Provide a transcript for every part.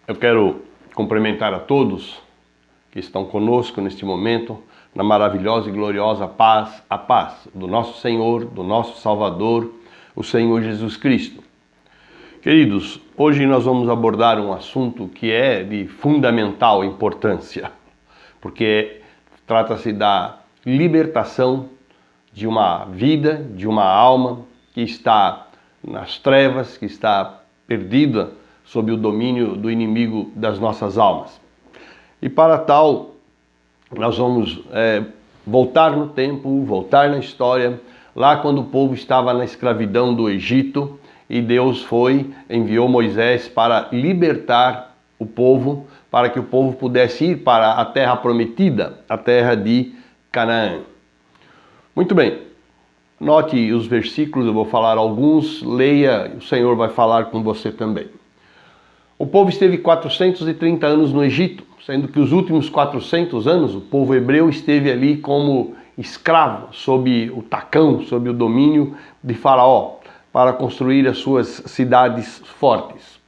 Eu quero cumprimentar a todos que estão conosco neste momento, na maravilhosa e gloriosa paz, a paz do nosso Senhor, do nosso Salvador, o Senhor Jesus Cristo. Queridos, hoje nós vamos abordar um assunto que é de fundamental importância, porque trata-se da libertação de uma vida, de uma alma que está nas trevas, que está perdida sob o domínio do inimigo das nossas almas. E para tal, nós vamos voltar no tempo, voltar na história, lá quando o povo estava na escravidão do Egito e Deus enviou Moisés para libertar o povo, para que o povo pudesse ir para a terra prometida, a terra de Canaã. Muito bem, note os versículos, eu vou falar alguns, leia, o Senhor vai falar com você também. O povo esteve 430 anos no Egito, sendo que os últimos 400 anos o povo hebreu esteve ali como escravo, sob o tacão, sob o domínio de Faraó, para construir as suas cidades fortes.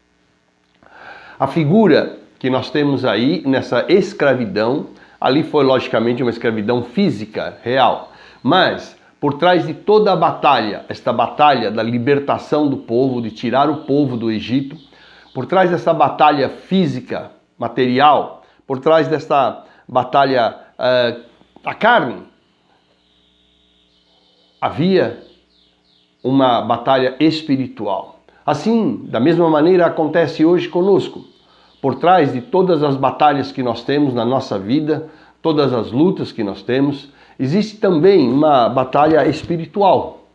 A figura que nós temos aí nessa escravidão, ali foi logicamente uma escravidão física, real, mas por trás de toda a batalha, esta batalha da libertação do povo, de tirar o povo do Egito, por trás dessa batalha física, material, por trás desta batalha da carne, havia uma batalha espiritual. Assim, da mesma maneira, acontece hoje conosco. Por trás de todas as batalhas que nós temos na nossa vida, todas as lutas que nós temos, existe também uma batalha espiritual.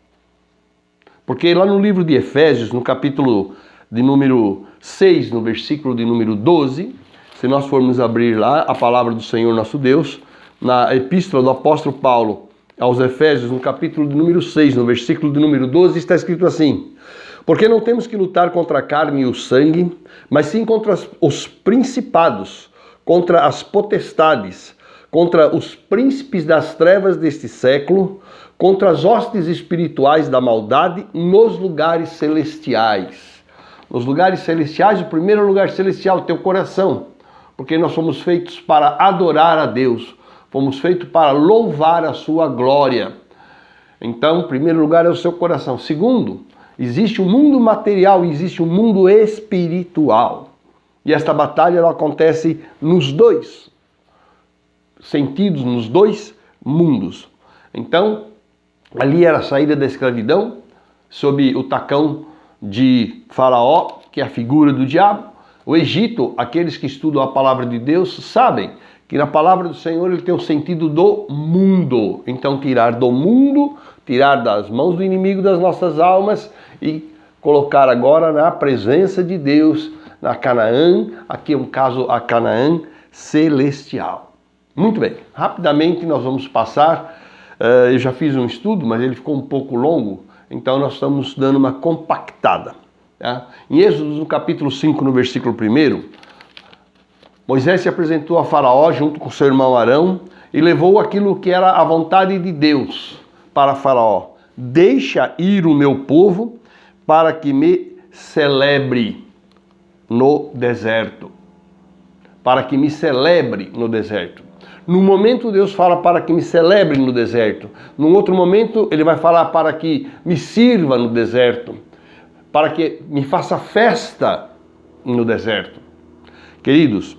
Porque lá no livro de Efésios, no capítulo de número 6, no versículo de número 12, se nós formos abrir lá a palavra do Senhor nosso Deus, na epístola do apóstolo Paulo aos Efésios, no capítulo de número 6, no versículo de número 12, está escrito assim: porque não temos que lutar contra a carne e o sangue, mas sim contra os principados, contra as potestades, contra os príncipes das trevas deste século, contra as hostes espirituais da maldade nos lugares celestiais. Nos lugares celestiais, o primeiro lugar celestial é o teu coração, porque nós fomos feitos para adorar a Deus, fomos feitos para louvar a sua glória. Então, em primeiro lugar é o seu coração. Segundo, existe um mundo material e existe um mundo espiritual. E esta batalha ela acontece nos dois sentidos, nos dois mundos. Então, ali era a saída da escravidão, sob o tacão de Faraó, que é a figura do diabo. O Egito, aqueles que estudam a palavra de Deus sabem que na palavra do Senhor ele tem o sentido do mundo. Então, tirar do mundo, tirar das mãos do inimigo das nossas almas e colocar agora na presença de Deus, na Canaã, aqui é um caso a Canaã celestial. Muito bem, rapidamente nós vamos passar, eu já fiz um estudo, mas ele ficou um pouco longo, então nós estamos dando uma compactada. Tá? Em Êxodo, no capítulo 5, no versículo 1, Moisés se apresentou a Faraó junto com seu irmão Arão e levou aquilo que era a vontade de Deus para Faraó. Deixa ir o meu povo para que me celebre no deserto. Para que me celebre no deserto. Num momento Deus fala para que me celebre no deserto. Num outro momento ele vai falar para que me sirva no deserto. Para que me faça festa no deserto. Queridos,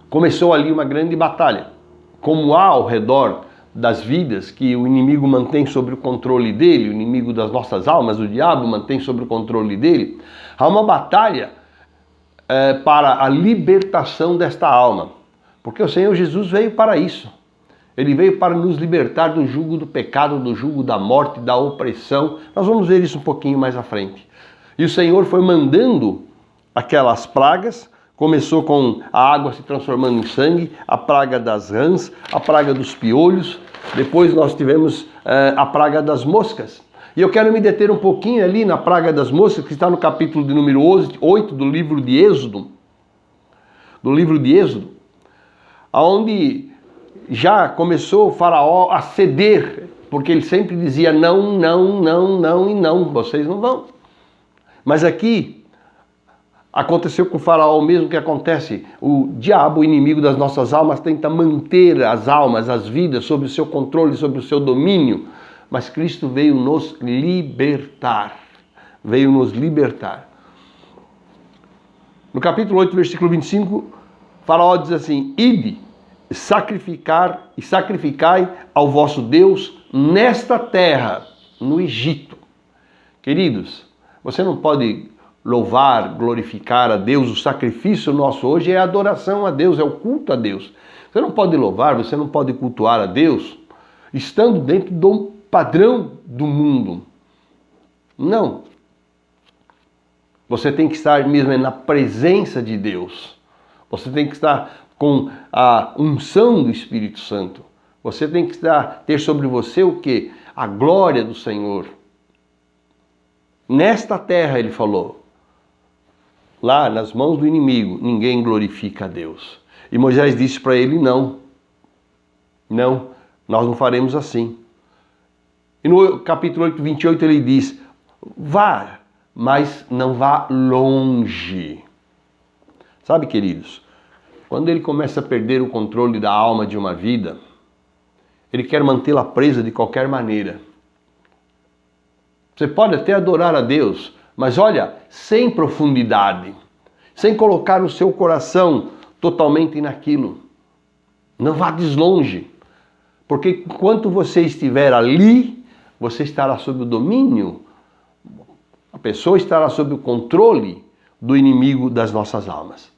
começou ali uma grande batalha. Como há ao redor das vidas que o inimigo mantém sob o controle dele, o inimigo das nossas almas, o diabo mantém sob o controle dele, há uma batalha para a libertação desta alma. Porque o Senhor Jesus veio para isso. Ele veio para nos libertar do jugo do pecado, do jugo da morte, da opressão. Nós vamos ver isso um pouquinho mais à frente. E o Senhor foi mandando aquelas pragas. Começou com a água se transformando em sangue, a praga das rãs, a praga dos piolhos. Depois nós tivemos a praga das moscas. E eu quero me deter um pouquinho ali na praga das moscas, que está no capítulo de número 8 do livro de Êxodo. Do livro de Êxodo. Onde já começou o Faraó a ceder, porque ele sempre dizia não, não, não, não e não, vocês não vão. Mas aqui Aconteceu com o faraó o mesmo que acontece. O diabo, o inimigo das nossas almas, tenta manter as almas, as vidas, sob o seu controle, sob o seu domínio. Mas Cristo veio nos libertar. Veio nos libertar. No capítulo 8, versículo 25, o faraó diz assim: Ide, sacrificai ao vosso Deus nesta terra, no Egito. Queridos, você não pode louvar, glorificar a Deus. O sacrifício nosso hoje é a adoração a Deus, é o culto a Deus. Você não pode louvar, você não pode cultuar a Deus estando dentro do padrão do mundo. Não. Você tem que estar mesmo na presença de Deus. Você tem que estar com a unção do Espírito Santo. Você tem que ter sobre você o quê? A glória do Senhor. Nesta terra, ele falou, lá nas mãos do inimigo, ninguém glorifica a Deus. E Moisés disse para ele: não, nós não faremos assim. E no capítulo 8, 28 ele diz: vá, mas não vá longe. Sabe, queridos, quando ele começa a perder o controle da alma de uma vida, ele quer mantê-la presa de qualquer maneira. Você pode até adorar a Deus, mas olha, sem profundidade, sem colocar o seu coração totalmente naquilo. Não vá deslonge, porque enquanto você estiver ali, você estará sob o domínio, a pessoa estará sob o controle do inimigo das nossas almas.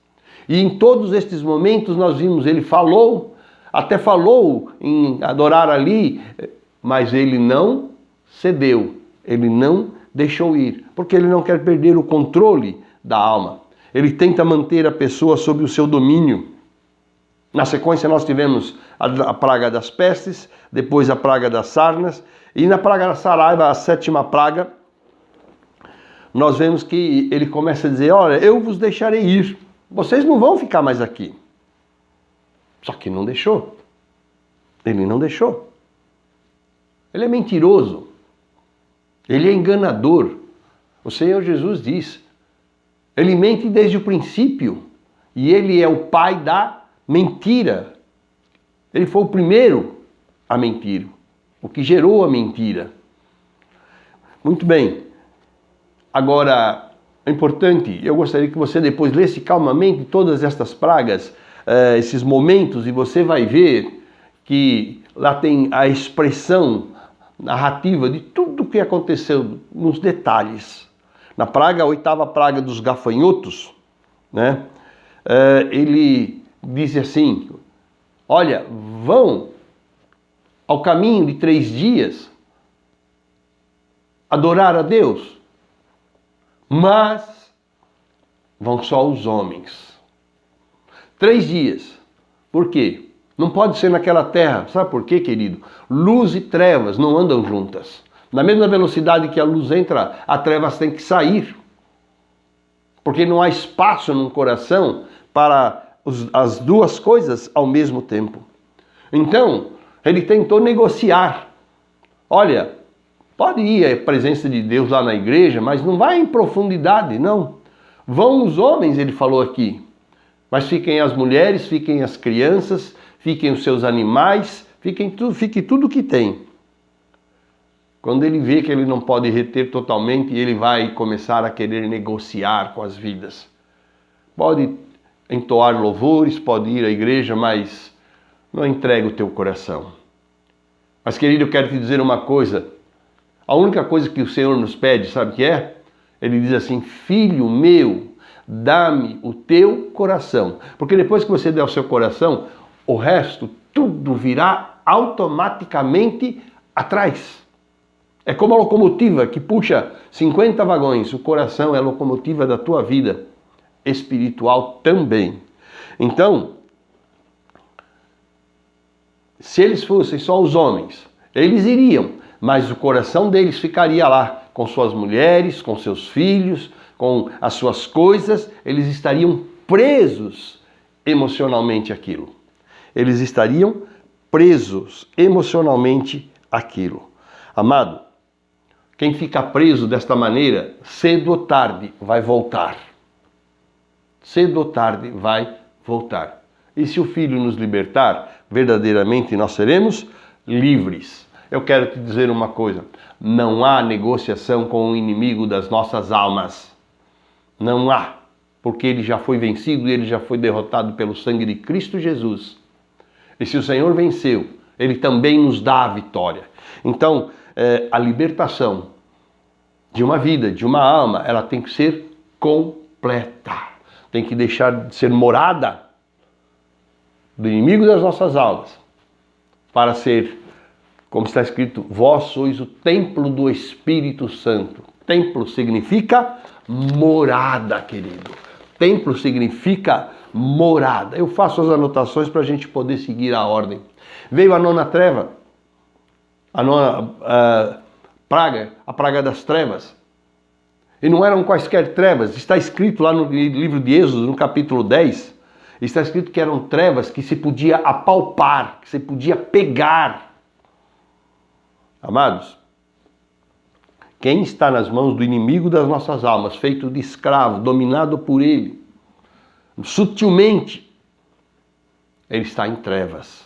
E em todos estes momentos nós vimos, ele falou, até falou em adorar ali, mas ele não cedeu, ele não deixou ir, porque ele não quer perder o controle da alma. Ele tenta manter a pessoa sob o seu domínio. Na sequência nós tivemos a praga das pestes, depois a praga das sarnas, e na praga da saraiva, a 7ª praga, nós vemos que ele começa a dizer: olha, eu vos deixarei ir, vocês não vão ficar mais aqui. Só que não deixou. Ele não deixou. Ele é mentiroso. Ele é enganador. O Senhor Jesus diz: ele mente desde o princípio e ele é o pai da mentira. Ele foi o primeiro a mentir, o que gerou a mentira. Muito bem. Agora, é importante, eu gostaria que você depois lesse calmamente todas estas pragas, esses momentos, e você vai ver que lá tem a expressão narrativa de tudo o que aconteceu nos detalhes. Na praga, a 8ª praga dos gafanhotos, né? Ele diz assim: olha, vão ao caminho de 3 dias adorar a Deus, mas vão só os homens. 3 dias. Por quê? Não pode ser naquela terra. Sabe por quê, querido? Luz e trevas não andam juntas. Na mesma velocidade que a luz entra, a trevas tem que sair. Porque não há espaço no coração para as duas coisas ao mesmo tempo. Então, ele tentou negociar. Olha, pode ir à presença de Deus lá na igreja, mas não vai em profundidade, não. Vão os homens, ele falou aqui. Mas fiquem as mulheres, fiquem as crianças, fiquem os seus animais, fique tudo que tem. Quando ele vê que ele não pode reter totalmente, ele vai começar a querer negociar com as vidas. Pode entoar louvores, pode ir à igreja, mas não entrega o teu coração. Mas, querido, eu quero te dizer uma coisa. A única coisa que o Senhor nos pede, sabe o que é? Ele diz assim: filho meu, dá-me o teu coração. Porque depois que você der o seu coração, o resto, tudo virá automaticamente atrás. É como a locomotiva que puxa 50 vagões. O coração é a locomotiva da tua vida espiritual também. Então, se eles fossem só os homens, eles iriam, mas o coração deles ficaria lá, com suas mulheres, com seus filhos, com as suas coisas. Eles estariam presos emocionalmente àquilo. Eles estariam presos emocionalmente àquilo. Amado, quem fica preso desta maneira, cedo ou tarde, vai voltar. cedo ou tarde vai voltar. E se o Filho nos libertar, verdadeiramente nós seremos livres. Eu quero te dizer uma coisa, não há negociação com o inimigo das nossas almas. Não há, porque ele já foi vencido e ele já foi derrotado pelo sangue de Cristo Jesus. E se o Senhor venceu, ele também nos dá a vitória. Então, a libertação de uma vida, de uma alma, ela tem que ser completa. Tem que deixar de ser morada do inimigo das nossas almas, para ser, como está escrito, vós sois o templo do Espírito Santo. Templo significa morada, querido. Templo significa morada. Eu faço as anotações para a gente poder seguir a ordem. Veio a nona treva, a nona praga, a praga das trevas. E não eram quaisquer trevas. Está escrito lá no livro de Êxodo, no capítulo 10, está escrito que eram trevas que se podia apalpar, que se podia pegar. Amados, quem está nas mãos do inimigo das nossas almas, feito de escravo, dominado por ele, sutilmente, ele está em trevas.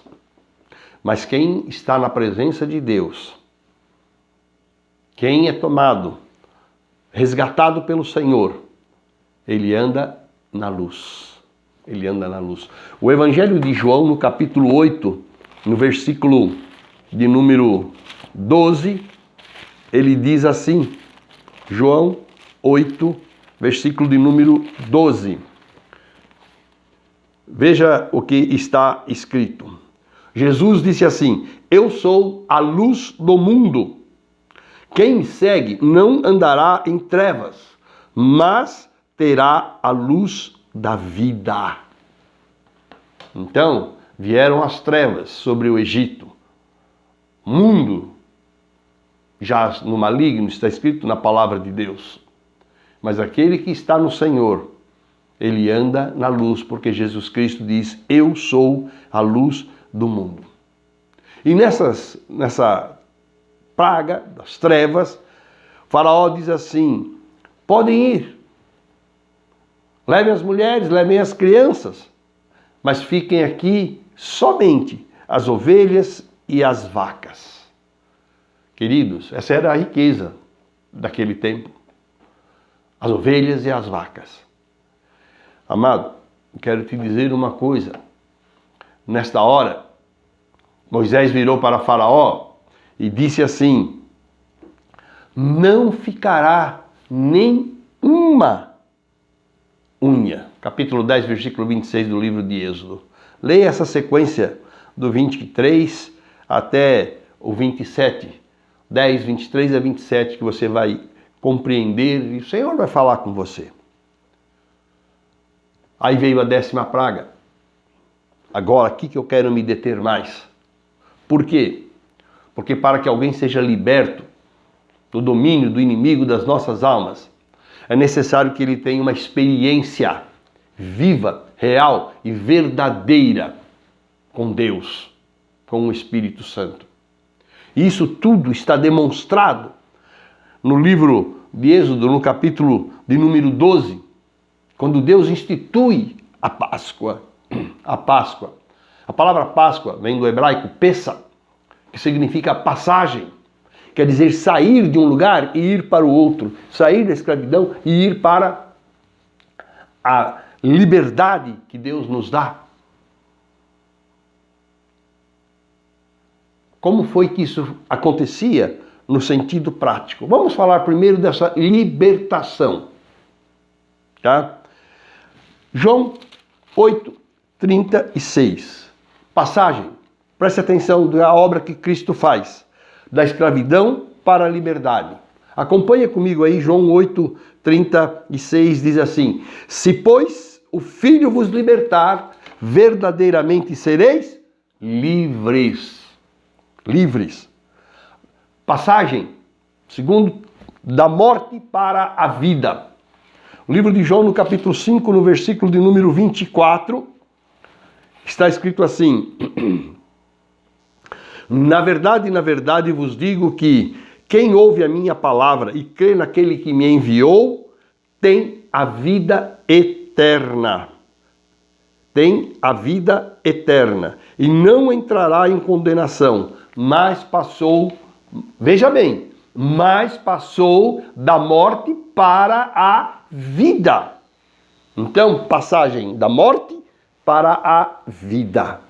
Mas quem está na presença de Deus, quem é tomado, resgatado pelo Senhor, ele anda na luz. Ele anda na luz. O Evangelho de João, no capítulo 8, no versículo de número 12, ele diz assim, João 8, versículo de número 12. Veja o que está escrito. Jesus disse assim, eu sou a luz do mundo. Quem me segue não andará em trevas, mas terá a luz da vida. Então, vieram as trevas sobre o Egito. Mundo já no maligno, está escrito na palavra de Deus. Mas aquele que está no Senhor, ele anda na luz, porque Jesus Cristo diz, eu sou a luz do mundo. E nessa praga das trevas, Faraó diz assim, podem ir, levem as mulheres, levem as crianças, mas fiquem aqui somente as ovelhas e as vacas. Queridos, essa era a riqueza daquele tempo. As ovelhas e as vacas. Amado, quero te dizer uma coisa. Nesta hora, Moisés virou para Faraó e disse assim, não ficará nem uma unha. Capítulo 10, versículo 26 do livro de Êxodo. Leia essa sequência do 23 até o 27. 10, 23 a 27 que você vai compreender e o Senhor vai falar com você. Aí veio a 10ª praga. Agora, aqui que eu quero me deter mais. Por quê? Porque para que alguém seja liberto do domínio do inimigo das nossas almas, é necessário que ele tenha uma experiência viva, real e verdadeira com Deus, com o Espírito Santo. E isso tudo está demonstrado no livro de Êxodo, no capítulo de número 12, quando Deus institui a Páscoa. A Páscoa. A palavra Páscoa vem do hebraico Pessa, que significa passagem. Quer dizer sair de um lugar e ir para o outro. Sair da escravidão e ir para a liberdade que Deus nos dá. Como foi que isso acontecia no sentido prático? Vamos falar primeiro dessa libertação. Tá? João 8:36. Passagem. Preste atenção da obra que Cristo faz. Da escravidão para a liberdade. Acompanha comigo aí, João 8:36 diz assim: se, pois, o Filho vos libertar, verdadeiramente sereis livres. Livres. Passagem, segundo, da morte para a vida. O livro de João, no capítulo 5, no versículo de número 24, está escrito assim: na verdade vos digo que quem ouve a minha palavra e crê naquele que me enviou, tem a vida eterna. eterna. Tem a vida eterna. E não entrará em condenação, mas passou, veja bem, mas passou da morte para a vida. Então, passagem da morte para a vida.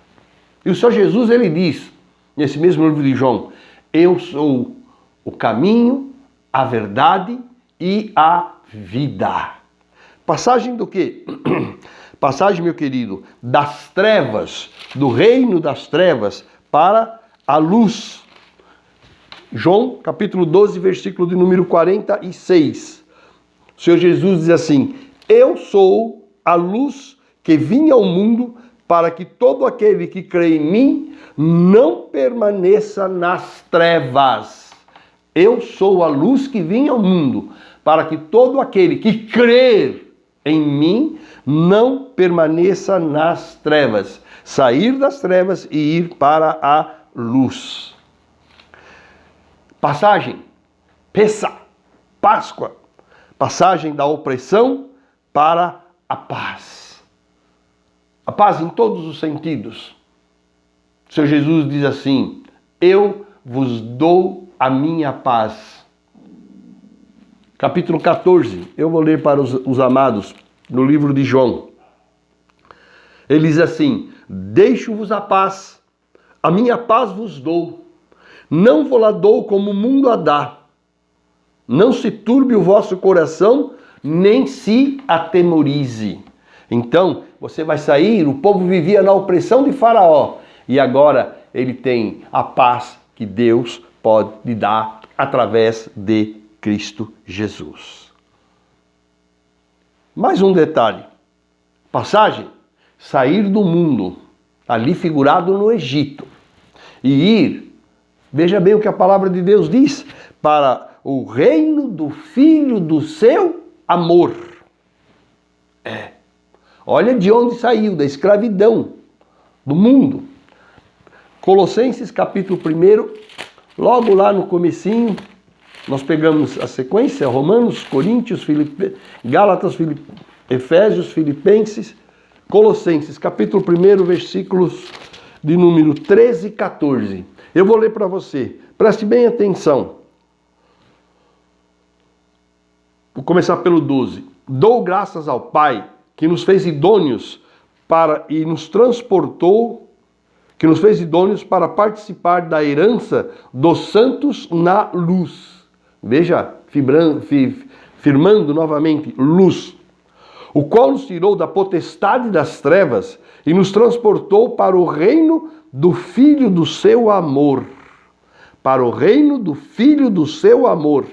E o Senhor Jesus, ele diz, nesse mesmo livro de João, eu sou o caminho, a verdade e a vida. Passagem do quê? Passagem, meu querido, das trevas, do reino das trevas para a luz. João, capítulo 12, versículo de número 46. O Senhor Jesus diz assim, eu sou a luz que vim ao mundo para que todo aquele que crê em mim não permaneça nas trevas. Eu sou a luz que vim ao mundo para que todo aquele que crer em mim não permaneça nas trevas. Sair das trevas e ir para a luz. Passagem, Páscoa, passagem da opressão para a paz. A paz em todos os sentidos. O Senhor Jesus diz assim, eu vos dou a minha paz. Capítulo 14, eu vou ler para os amados, no livro de João. Ele diz assim, deixo-vos a paz, a minha paz vos dou. Não vos la dou como o mundo a dá. Não se turbe o vosso coração, nem se atemorize. Então, você vai sair, o povo vivia na opressão de Faraó. E agora ele tem a paz que Deus pode lhe dar através de Cristo Jesus. Mais um detalhe. Passagem, sair do mundo, ali figurado no Egito, e ir, veja bem o que a palavra de Deus diz, para o reino do Filho do seu amor. Olha de onde saiu, da escravidão, do mundo. Colossenses capítulo 1, logo lá no comecinho, nós pegamos a sequência, Romanos, Coríntios, Gálatas, Efésios, Filipenses, Colossenses capítulo 1, versículos de número 13 e 14. Eu vou ler para você, preste bem atenção. Vou começar pelo 12. Dou graças ao Pai, que nos fez idôneos e nos transportou, que nos fez idôneos para participar da herança dos santos na luz. Veja, firmando novamente, luz. O qual nos tirou da potestade das trevas e nos transportou para o reino do Filho do seu amor. Para o reino do Filho do seu amor.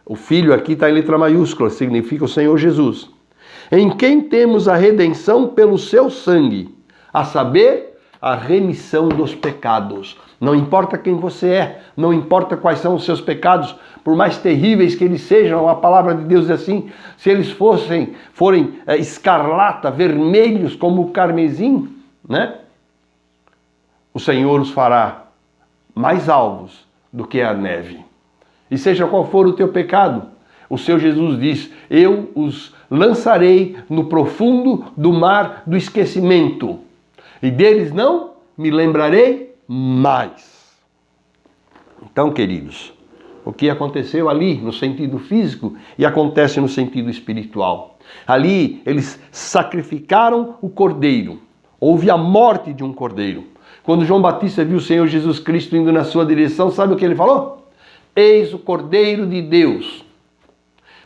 O Filho aqui está em letra maiúscula, significa o Senhor Jesus. Em quem temos a redenção pelo seu sangue, a saber, a remissão dos pecados. Não importa quem você é, não importa quais são os seus pecados, por mais terríveis que eles sejam, a palavra de Deus diz assim, se eles forem escarlata, vermelhos como o carmesim, né? O Senhor os fará mais alvos do que a neve. E seja qual for o teu pecado, o Senhor Jesus diz, eu os lançarei no profundo do mar do esquecimento, e deles não me lembrarei mais. Então, queridos, o que aconteceu ali no sentido físico e acontece no sentido espiritual. Ali eles sacrificaram o cordeiro, houve a morte de um cordeiro. Quando João Batista viu o Senhor Jesus Cristo indo na sua direção, sabe o que ele falou? Eis o Cordeiro de Deus.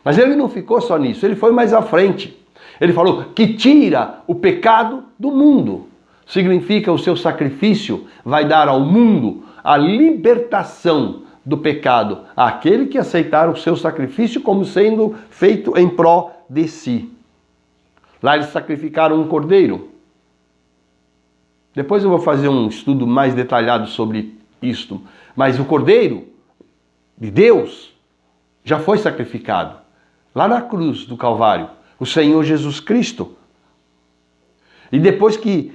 Mas ele não ficou só nisso, ele foi mais à frente. Ele falou que tira o pecado do mundo. Significa o seu sacrifício vai dar ao mundo a libertação do pecado àquele que aceitar o seu sacrifício como sendo feito em pró de si. Lá eles sacrificaram um cordeiro. Depois eu vou fazer um estudo mais detalhado sobre isto. Mas o cordeiro de Deus já foi sacrificado. Lá na cruz do Calvário, o Senhor Jesus Cristo. E depois que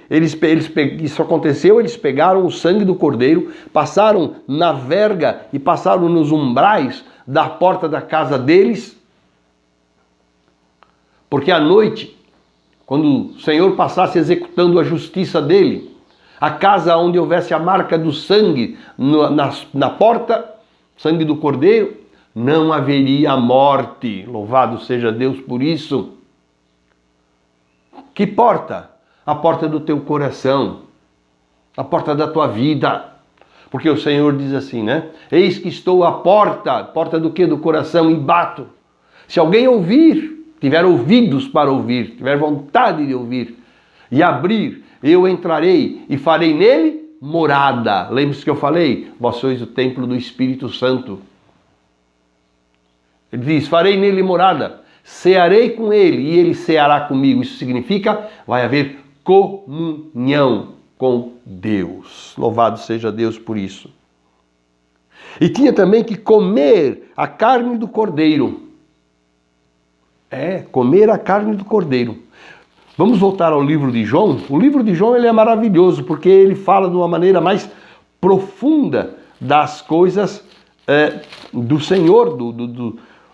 isso aconteceu, eles pegaram o sangue do cordeiro, passaram na verga e passaram nos umbrais da porta da casa deles, Porque à noite, quando o Senhor passasse executando a justiça dele, a casa onde houvesse a marca do sangue na porta, sangue do Cordeiro, não haveria morte. Louvado seja Deus por isso. Que porta? A porta do teu coração, a porta da tua vida. Porque o Senhor diz assim, né? Eis que estou à porta. Porta do quê? Do coração, e bato. Se alguém ouvir, tiver ouvidos para ouvir, tiver vontade de ouvir e abrir, eu entrarei e farei nele morada. Lembre-se que eu falei? Vós sois o templo do Espírito Santo. Ele diz, farei nele morada, cearei com ele e ele ceará comigo. Isso significa, vai haver comunhão com Deus. Louvado seja Deus por isso. E tinha também que comer a carne do cordeiro. Comer a carne do cordeiro. Vamos voltar ao livro de João? O livro de João ele é maravilhoso, porque ele fala de uma maneira mais profunda das coisas do Senhor,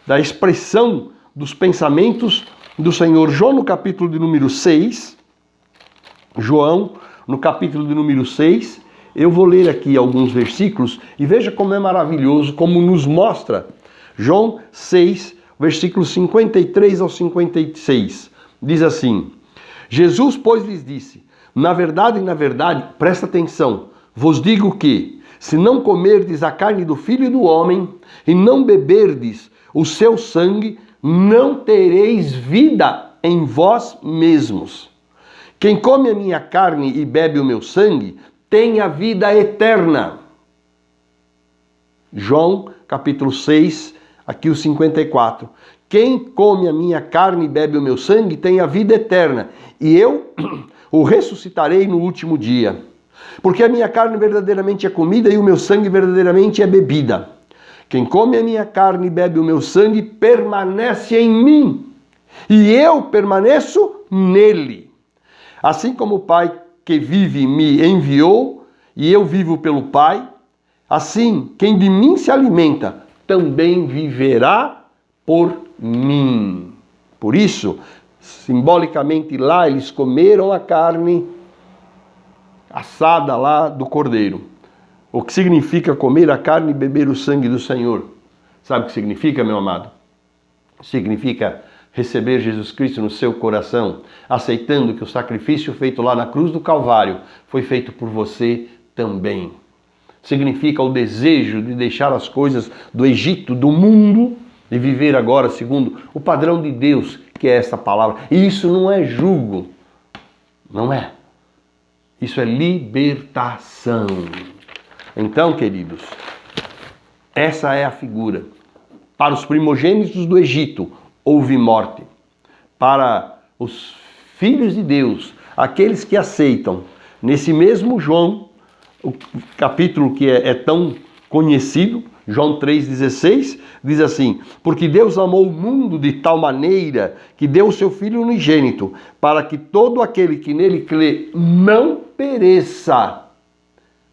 da expressão dos pensamentos do Senhor. João no capítulo de número 6, João no capítulo de número 6, eu vou ler aqui alguns versículos e veja como é maravilhoso, como nos mostra. João 6, versículos 53 ao 56, diz assim, Jesus, pois, lhes disse, na verdade, presta atenção, vos digo que, se não comerdes a carne do Filho do Homem e não beberdes o seu sangue, não tereis vida em vós mesmos. Quem come a minha carne e bebe o meu sangue, tem a vida eterna. João, capítulo 6, aqui o 54. Quem come a minha carne e bebe o meu sangue, tem a vida eterna, e eu o ressuscitarei no último dia. Porque a minha carne verdadeiramente é comida e o meu sangue verdadeiramente é bebida. Quem come a minha carne e bebe o meu sangue, permanece em mim, e eu permaneço nele. Assim como o Pai que vive me enviou, e eu vivo pelo Pai, assim quem de mim se alimenta, também viverá por mim. Por isso, simbolicamente lá, eles comeram a carne assada lá do cordeiro. O que significa comer a carne e beber o sangue do Senhor? Sabe o que significa, meu amado? Significa receber Jesus Cristo no seu coração, aceitando que o sacrifício feito lá na cruz do Calvário foi feito por você também. Significa o desejo de deixar as coisas do Egito, do mundo, e viver agora segundo o padrão de Deus, que é essa palavra. E isso não é jugo, não é. Isso é libertação. Então, queridos, essa é a figura. Para os primogênitos do Egito, houve morte. Para os filhos de Deus, aqueles que aceitam, nesse mesmo João, o capítulo que é tão conhecido, João 3,16, diz assim, porque Deus amou o mundo de tal maneira que deu o seu Filho unigênito, para que todo aquele que nele crê não pereça,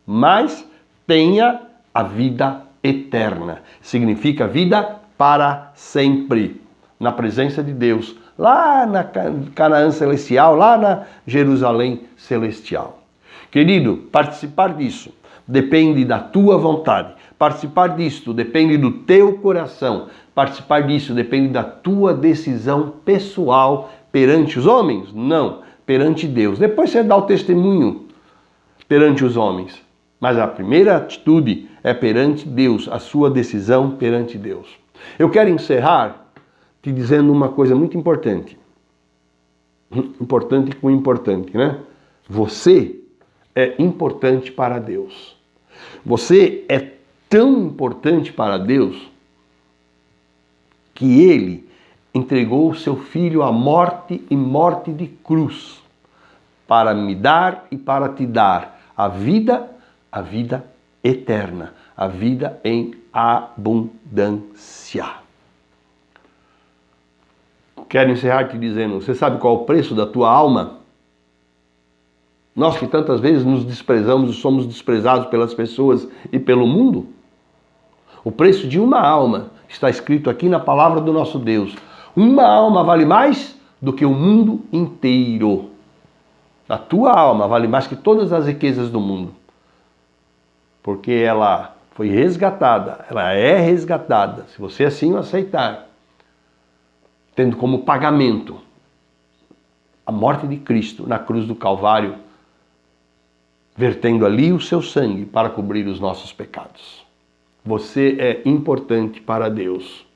mas tenha a vida eterna. Significa vida para sempre, na presença de Deus, lá na Canaã celestial, lá na Jerusalém celestial. Querido, participar disso depende da tua vontade. Participar disso depende do teu coração. Participar disso depende da tua decisão pessoal perante os homens? Não, perante Deus. Depois você dá o testemunho perante os homens. Mas a primeira atitude é perante Deus, a sua decisão perante Deus. Eu quero encerrar te dizendo uma coisa muito importante. Importante com importante, né? Você é importante para Deus. Você é tão importante para Deus que Ele entregou o seu Filho à morte e morte de cruz para me dar e para te dar a vida eterna, a vida em abundância. Quero encerrar te dizendo, você sabe qual é o preço da tua alma? Nós que tantas vezes nos desprezamos e somos desprezados pelas pessoas e pelo mundo. O preço de uma alma está escrito aqui na palavra do nosso Deus. Uma alma vale mais do que o mundo inteiro. A tua alma vale mais que todas as riquezas do mundo, porque ela foi resgatada, ela é resgatada, se você assim o aceitar, tendo como pagamento a morte de Cristo na cruz do Calvário, vertendo ali o seu sangue para cobrir os nossos pecados. Você é importante para Deus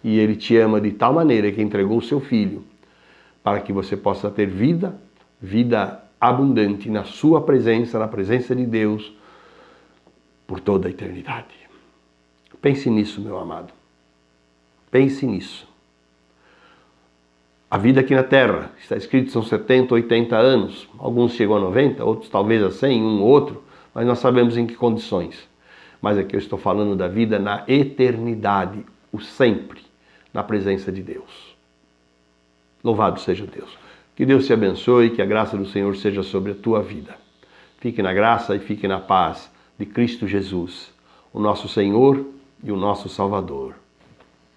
e Ele te ama de tal maneira que entregou o seu Filho para que você possa ter vida abundante na sua presença, na presença de Deus, por toda a eternidade. Pense nisso, meu amado. Pense nisso. A vida aqui na Terra, está escrito, são 70, 80 anos. Alguns chegam a 90, outros talvez a 100, um ou outro, mas nós sabemos em que condições. Mas aqui eu estou falando da vida na eternidade, o sempre, na presença de Deus. Louvado seja Deus. Que Deus te abençoe, que a graça do Senhor seja sobre a tua vida. Fique na graça e fique na paz de Cristo Jesus, o nosso Senhor e o nosso Salvador.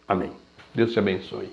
Amém. Deus te abençoe.